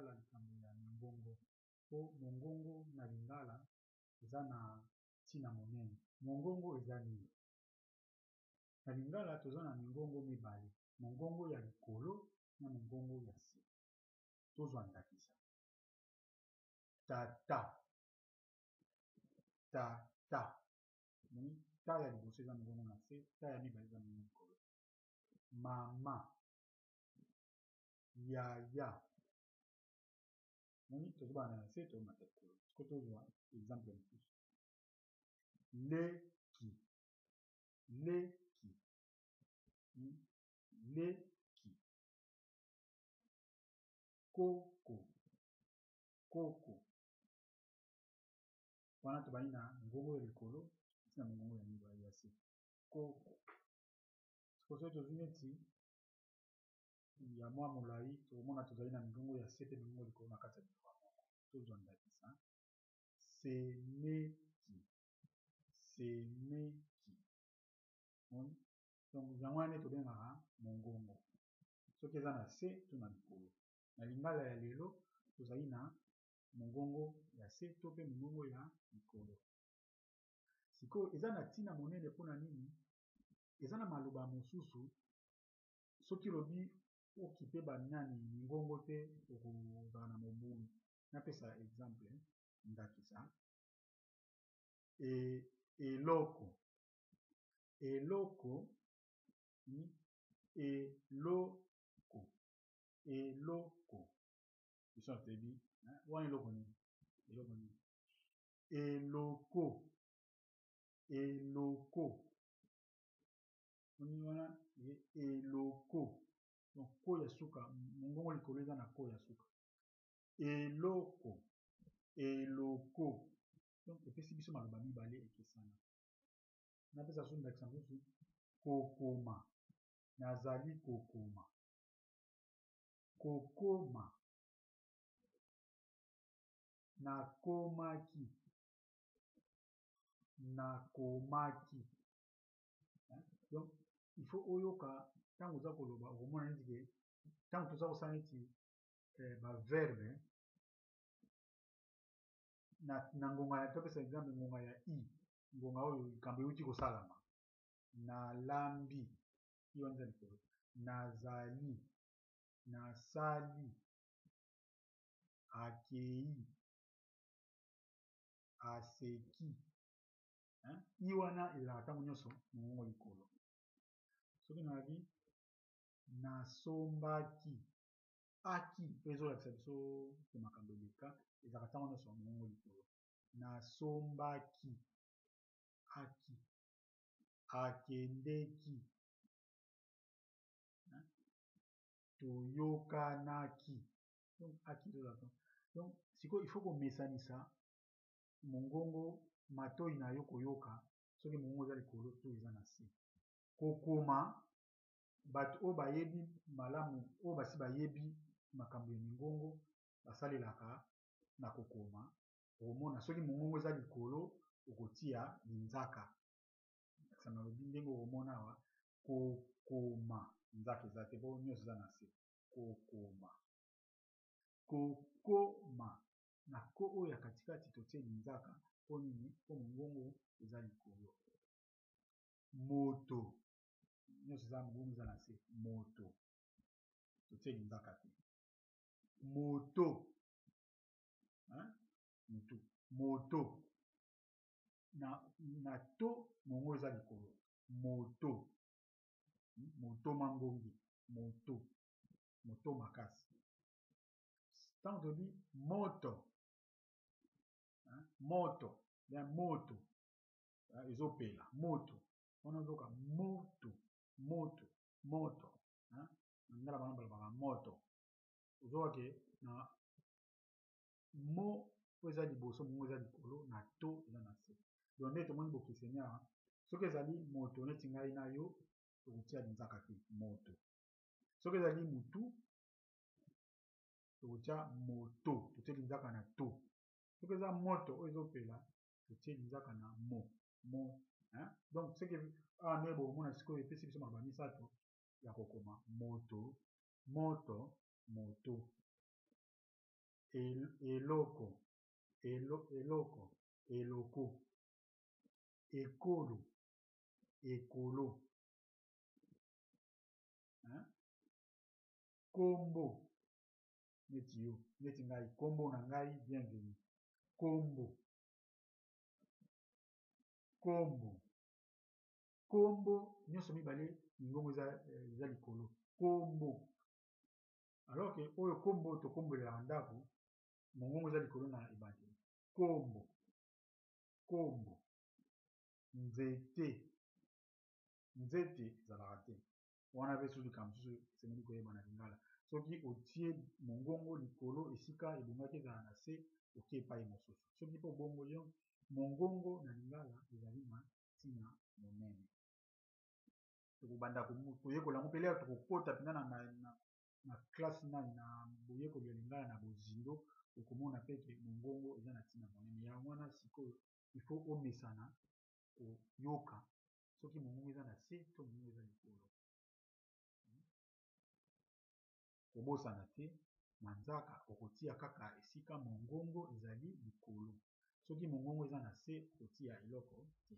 kotala likambo ya mongongo. Po mongongo na lingala eza na ntina monene. Mongongo eza nini? Na lingala toza na mingongo mibale, mongongo ya likolo na mongongo ya se. Tozwa ndakisa. Tata. Tata. Ta ya liboso eza mongongo na se, ta ya mibale eza mongongo likolo. Mama. Yaya. Tozobana na se tozomata likolo. Siko tozwa exemple mosusu. Leki. Leki. Leki. Koko. Koko. Wana tobani na mongongo ya likolo na mongongo ya mibale ya se. Koko. Siko soki tozwi neti ya mwa molai tokomona tozali na mongongo ya se pe mongongo likolo na kati ya liloba moko. Tozwa ndakisa. Semeki. Semeki. Donc yango wana tobengaka mongongo. Soki eza na se to na likolo. Na lingala ya lelo tozali na mongongo ya se to pe mongongo ya likolo. Sikoyo eza na ntina monene mpona nini? Eza na maloba mosusu soki lobi okipe banyani mingongo te okozala na mobulu. Napesa exemple ndakisa. Eloko. Eloko. Eloko. Eloko. Biso toyebi wana eloko nini? Eloko nini? Eloko. Eloko. Wana eloko. Donc ko ya suka, mongongo likolo eza na ko ya suka. Eloko. Eloko. Donc epesi biso maloba mibale ekesana. Napesa so ndakisa mosusu. Kokoma. Nazali kokoma. Kokoma. Nakomaki. Nakomaki. Donc il faut oyoka tango oza koloba okomona neti ke tango toza kosala neti ba verbe na ngonga ya topesa exemple ngonga ya i, ngonga oyo likambo euti kosalama. Nalambi. I wana eza likolo. Nazali. Nasali. Akei. Aseki. I wana ezalaka ntango nyonso mongongo likolo. Soki nalobi nasombaki. Aki mpe ezolakisa biso ke makambo eleka ezalaka ntango nyonso mongongo likolo. Nasombaki. Aki. Akendeki. Toyokanaki. Donc aki ezolaka. Donc sikoyo il faut komesanisa mongongo matoi na yo koyoka soki mongongo eza likolo to eza na se. Kokoma bato oyo bayebi malamu oyo basi bayebi makambo ya mingongo basalelaka na kokoma. Okomona soki mongongo eza likolo okotia linzaka. Nakisa nalobi ndenge okomona awa kokoma nzaka eza te po nyonso eza na se. Kokoma. Kokoma. Na ko oyo ya katikati totie linzaka po nini? Po mongongo eza likolo. Moto. Nyonso eza mongongo eza na se. Moto. Totie linzaka te. Moto. Moto. Moto. Na to mongongo eza likolo. Moto. Moto mangongi. Moto. Moto makasi. Tango tobi moto. Moto. Moto. Ezopela. Moto. Wana ozoka moto. Moto. Moto. Ngala bana balobaka moto. Ozoka ke na mo oyo eza liboso mongongo eza likolo na to eza na se. Donc nde tomoni bokeseni awa soki ezali moto neti ngai na yo tokotia linzaka te. Moto. Soki ezali mutu tokotia moto. Totie linzaka na to. Soki eza moto oyo ezopela totie linzaka na mo. Mo. Donc ce que awa nde bokomona sikoyo epesi biso maloba misato ya kokoma moto, moto, moto. eloko, eloko, eloko, ekolo, ekolo, hein? Kombo, neti yo, neti ngai, kombo na ngai, bienvenue. Kombo, kombo, kombo, nyonso mibale, mingongo eza likolo. Kombo. Alors que oyo kombo tokombolelaka ndako, mongongo eza likolo na ebandeli. Kombo, kombo, nzete, nzete ezalaka te. Wana pe soki likambo mosusu esengeli koyeba na lingala. Soki otie mongongo likolo esika ebongaki ezala na se, oke epai mosusu. Soki mpo bongo yo, mongongo na lingala ezali na ntina monene. Tokobanda koyekola yango mpe lelo tokokota mpena na classe na boyekoli ya lingala na bozindo, okomona pe ke mongongo eza na ntina monene. Yango wana sikoyo ifo omesana koyoka soki mongongo eza na se to mongongo eza likolo. Kobosana te, manzaka okotia kaka esika mongongo ezali likolo. Soki mongongo eza na se, okotia eloko te.